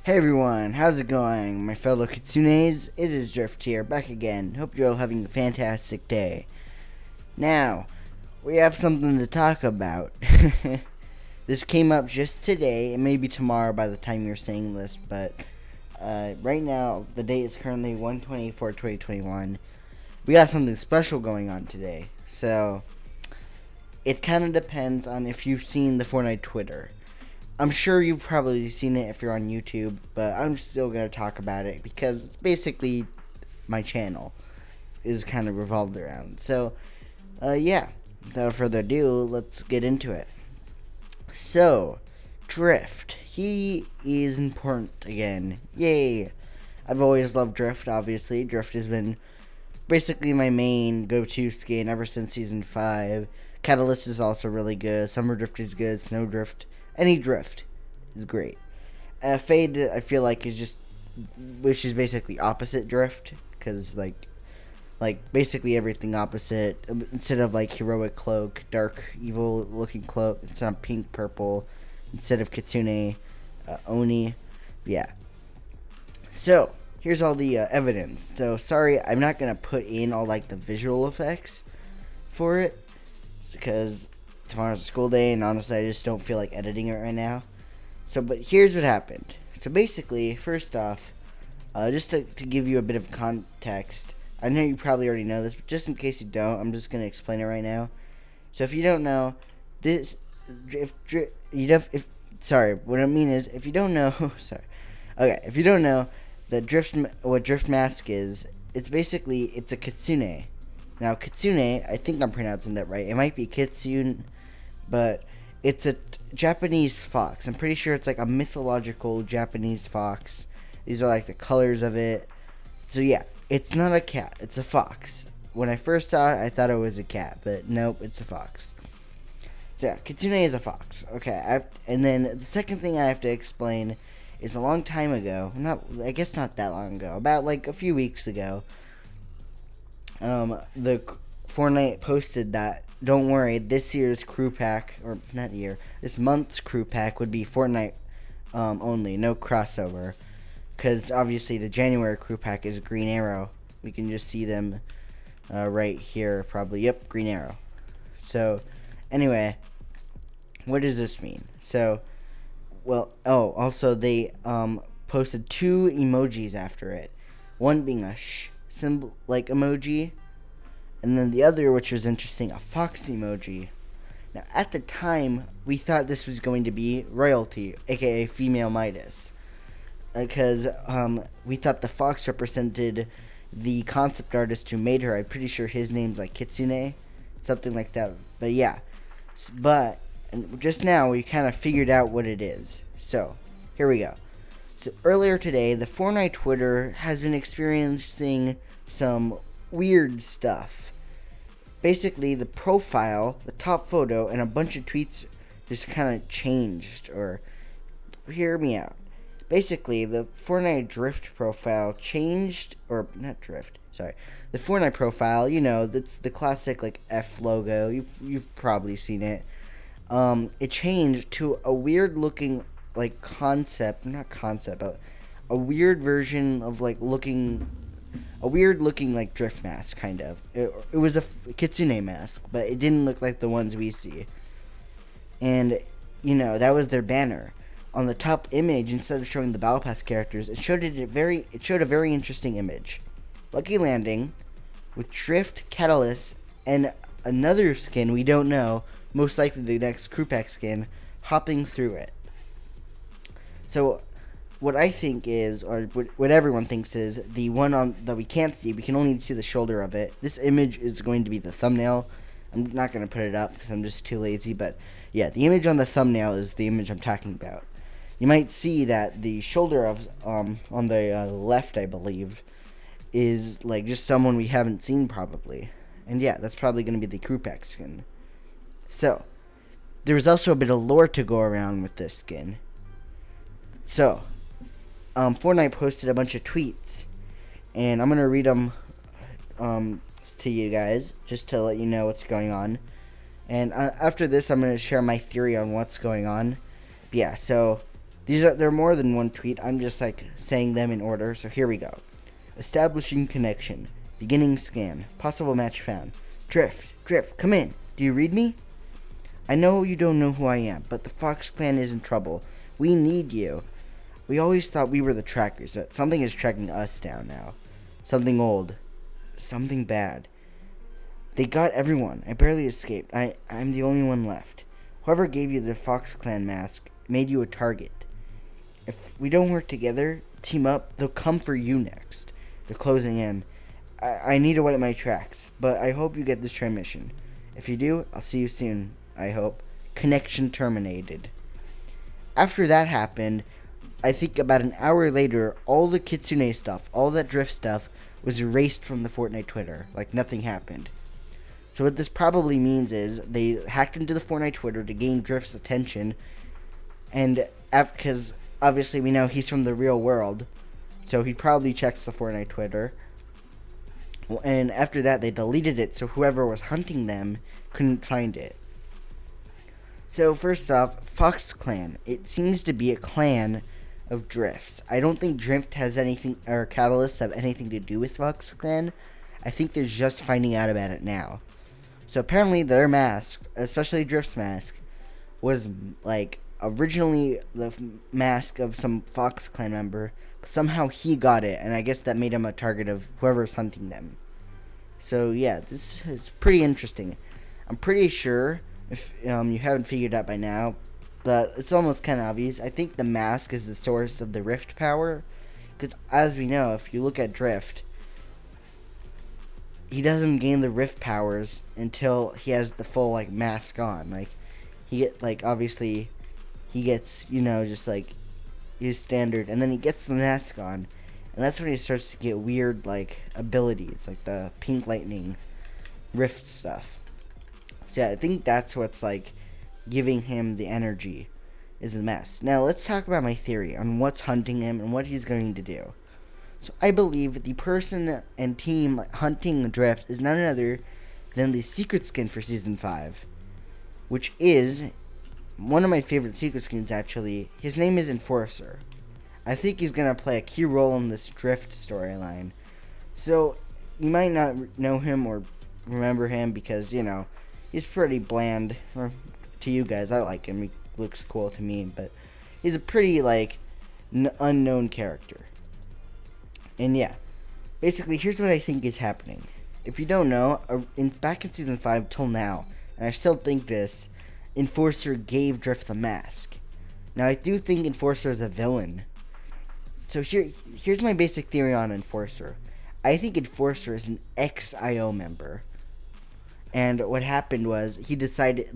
Hey everyone, how's it going? My fellow Kitsunes, it is Drift here, back again. Hope you're all having a fantastic day. Now, we have something to talk about. This came up just today, it may be tomorrow by the time you're seeing this, but right now, the date is currently 1/24/2021. We got something special going on today, so it kind of depends on if you've seen the Fortnite Twitter. I'm sure you've probably seen it if you're on YouTube, but I'm still going to talk about it because it's basically my channel is kind of revolved around. So, yeah, without further ado, let's get into it. So, Drift. He is important again. Yay! I've always loved Drift, obviously. Drift has been basically my main go-to skin ever since Season 5. Catalyst is also really good. Summer Drift is good. Snow Drift. Any drift is great. Fade, I feel like, which is basically opposite drift, because like basically everything opposite. Instead of like heroic cloak, dark evil looking cloak, it's on pink purple. Instead of Kitsune, Oni, yeah. So here's all the evidence. So sorry, I'm not gonna put in all like the visual effects for it, because tomorrow's a school day, and honestly, I just don't feel like editing it right now. So, but here's what happened. So basically, first off, just to give you a bit of context, I know you probably already know this, but just in case you don't, I'm just gonna explain it right now. So if you don't know, what I mean is, if you don't know, if you don't know, what Drift Mask is, it's a Kitsune. Now, Kitsune, I think I'm pronouncing that right. It might be Kitsune, but it's a Japanese fox. I'm pretty sure it's like a mythological Japanese fox. These are like the colors of it. So yeah, it's not a cat. It's a fox. When I first saw it, I thought it was a cat, but nope, it's a fox. So yeah, Kitsune is a fox. Okay, and then the second thing I have to explain is a long time ago. I guess not that long ago. About like a few weeks ago. The Fortnite posted that, don't worry, this month's crew pack would be Fortnite only, no crossover. Because obviously the January crew pack is Green Arrow. We can just see them right here, probably. Yep, Green Arrow. So, anyway, what does this mean? So, also they posted two emojis after it. One being a symbol like emoji, and then the other, which was interesting, a fox emoji. Now at the time we thought this was going to be royalty, aka female Midas, because we thought the fox represented the concept artist who made her. I'm pretty sure his name's like Kitsune, something like that. But yeah, and just now we kind of figured out what it is. So here we go. So earlier today, the Fortnite Twitter has been experiencing some weird stuff. Basically, the profile, the top photo, and a bunch of tweets just kind of changed, or hear me out. Basically, the Fortnite Drift profile changed, or not Drift, sorry. The Fortnite profile, that's the classic like F logo. You've probably seen it. It changed to a weird looking like but a weird version of like a weird looking like Drift mask, kind of. It was a Kitsune mask, but it didn't look like the ones we see. And that was their banner. On the top image, instead of showing the Battle Pass characters, it showed a very interesting image. Lucky Landing with Drift, Catalyst, and another skin we don't know, most likely the next crew pack skin, hopping through it. So, what I think is, or what everyone thinks is, the one that we can't see, we can only see the shoulder of it. This image is going to be the thumbnail. I'm not going to put it up because I'm just too lazy, but yeah, the image on the thumbnail is the image I'm talking about. You might see that the shoulder of, on the left, I believe, is like just someone we haven't seen probably. And yeah, that's probably going to be the crew pack skin. So, there's also a bit of lore to go around with this skin. So, Fortnite posted a bunch of tweets, and I'm going to read them to you guys, just to let you know what's going on. And after this, I'm going to share my theory on what's going on. But yeah, so There are more than one tweet. I'm just like saying them in order. So here we go. Establishing connection. Beginning scan. Possible match found. Drift, come in. Do you read me? I know you don't know who I am, but the Fox clan is in trouble. We need you. We always thought we were the trackers, but something is tracking us down now. Something old. Something bad. They got everyone. I barely escaped. I'm the only one left. Whoever gave you the Fox clan mask made you a target. If we don't work together, team up, they'll come for you next. They're closing in. I need to wet my tracks, but I hope you get this transmission. If you do, I'll see you soon, I hope. Connection terminated. After that happened, I think about an hour later, all the Kitsune stuff, all that drift stuff, was erased from the Fortnite Twitter, like nothing happened. So what this probably means is they hacked into the Fortnite Twitter to gain Drift's attention, and because obviously we know he's from the real world, so he probably checks the Fortnite Twitter. And after that, they deleted it so whoever was hunting them couldn't find it. So first off, Fox Clan. It seems to be a clan of drifts. I don't think Drift has anything, or Catalyst have anything to do with Fox Clan. I think they're just finding out about it now. So apparently their mask, especially Drift's mask, was like originally the mask of some Fox Clan member, but somehow he got it, and I guess that made him a target of whoever's hunting them. So yeah, this is pretty interesting. I'm pretty sure, if you haven't figured out by now, but it's almost kind of obvious, I think the mask is the source of the Rift power, because as we know, if you look at Drift, he doesn't gain the Rift powers until he has the full like mask on. Like obviously he gets, just like his standard, and then he gets the mask on, and that's when he starts to get weird like abilities, like the pink lightning Rift stuff. So yeah, I think that's what's like giving him the energy, is the mask. Now let's talk about my theory on what's hunting him and what he's going to do. So I believe the person and team hunting Drift is none other than the secret skin for Season 5, which is one of my favorite secret skins, actually. His name is Enforcer. I think he's going to play a key role in this Drift storyline. So you might not know him or remember him because, he's pretty bland. Or to you guys, I like him. He looks cool to me, but he's a pretty, unknown character. And yeah, basically, here's what I think is happening. If you don't know, back in Season 5 till now, and I still think this, Enforcer gave Drift the mask. Now, I do think Enforcer is a villain. So here's my basic theory on Enforcer. I think Enforcer is an ex-IO member. And what happened was, they decided,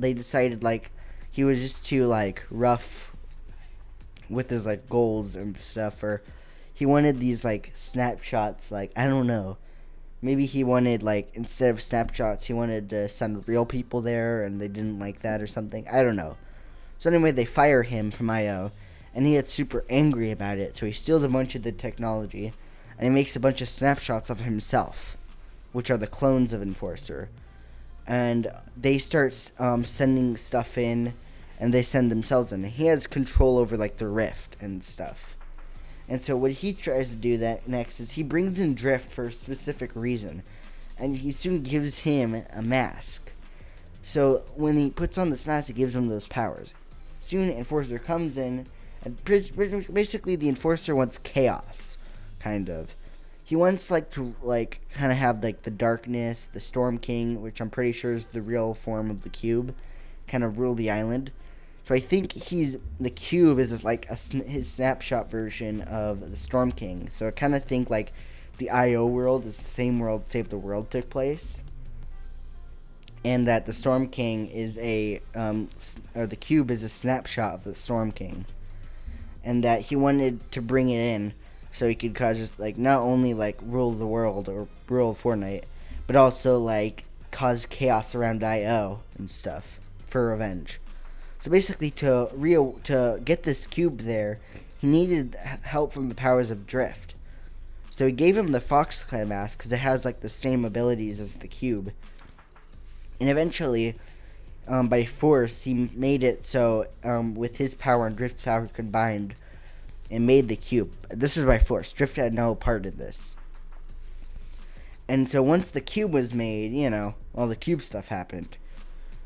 he was just too, rough with his, goals and stuff, or he wanted these, snapshots, I don't know. Maybe he wanted, instead of snapshots, he wanted to send real people there, and they didn't like that or something. I don't know. So anyway, they fire him from IO, and he gets super angry about it, so he steals a bunch of the technology, and he makes a bunch of snapshots of himself, which are the clones of Enforcer. And they start sending stuff in, and they send themselves in. He has control over, the Rift and stuff. And so what he tries to do that next is he brings in Drift for a specific reason. And he soon gives him a mask. So when he puts on this mask, it gives him those powers. Soon Enforcer comes in, and basically the Enforcer wants chaos, kind of. He wants to kind of have the darkness, the Storm King, which I'm pretty sure is the real form of the cube, kind of rule the island. So I think the cube is his snapshot version of the Storm King. So I kind of think the IO world is the same world Save the World took place, and that the Storm King is or the cube is a snapshot of the Storm King, and that he wanted to bring it in so he could cause just not only rule the world or rule Fortnite, but also cause chaos around IO and stuff for revenge. So basically, to get this cube there, he needed help from the powers of Drift. So he gave him the Fox Clan mask because it has the same abilities as the cube. And eventually, by force, he made it so with his power and Drift's power combined, and made the cube. This was by force. Drift had no part in this. And so once the cube was made, all the cube stuff happened.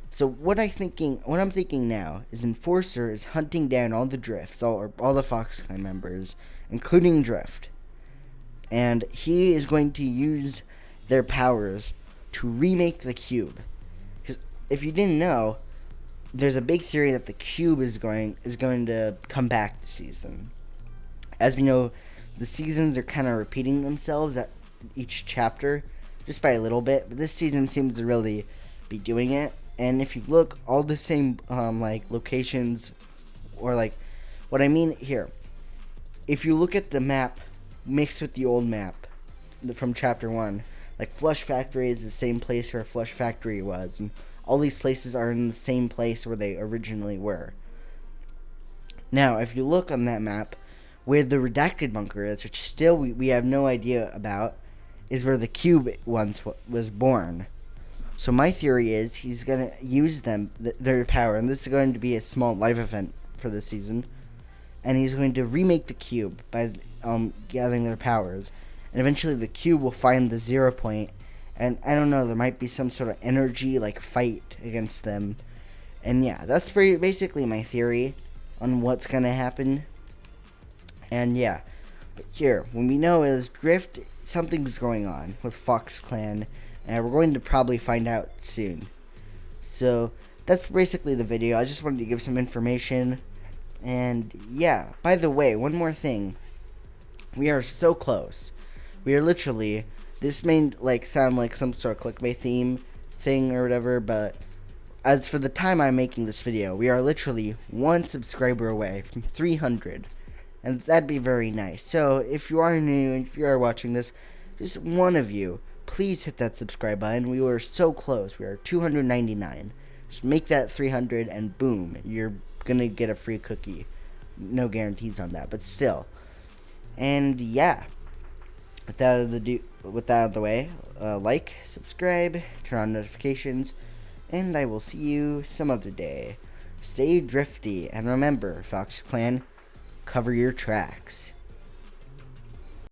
So what I'm thinking now is Enforcer is hunting down all the Drifts, all the Fox Clan members, including Drift. And he is going to use their powers to remake the cube. Because if you didn't know, there's a big theory that the cube is going to come back this season. As we know, the seasons are kind of repeating themselves at each chapter, just by a little bit. But this season seems to really be doing it. And if you look, all the same locations, or what I mean here, if you look at the map mixed with the old map from chapter 1, like Flush Factory is the same place where Flush Factory was, and all these places are in the same place where they originally were. Now, if you look on that map, where the redacted bunker is, which still we have no idea about, is where the cube once was born. So my theory is he's going to use their power, and this is going to be a small live event for this season, and he's going to remake the cube by gathering their powers, and eventually the cube will find the 0 point, and I don't know, there might be some sort of energy fight against them, and yeah, that's basically my theory on what's going to happen. And yeah, but here, what we know is Drift, something's going on with Fox Clan, and we're going to probably find out soon. So that's basically the video. I just wanted to give some information. And yeah, by the way, one more thing. We are so close. We are literally, this may sound like some sort of clickbait thing or whatever, but as for the time I'm making this video, we are literally 1 subscriber away from 300. And that'd be very nice. So if you are new and if you are watching this, just one of you, please hit that subscribe button. We were so close. We are 299. Just make that 300 and boom, you're going to get a free cookie. No guarantees on that, but still. And yeah, with that out of the way, like, subscribe, turn on notifications, and I will see you some other day. Stay drifty, and remember, Fox Clan, cover your tracks.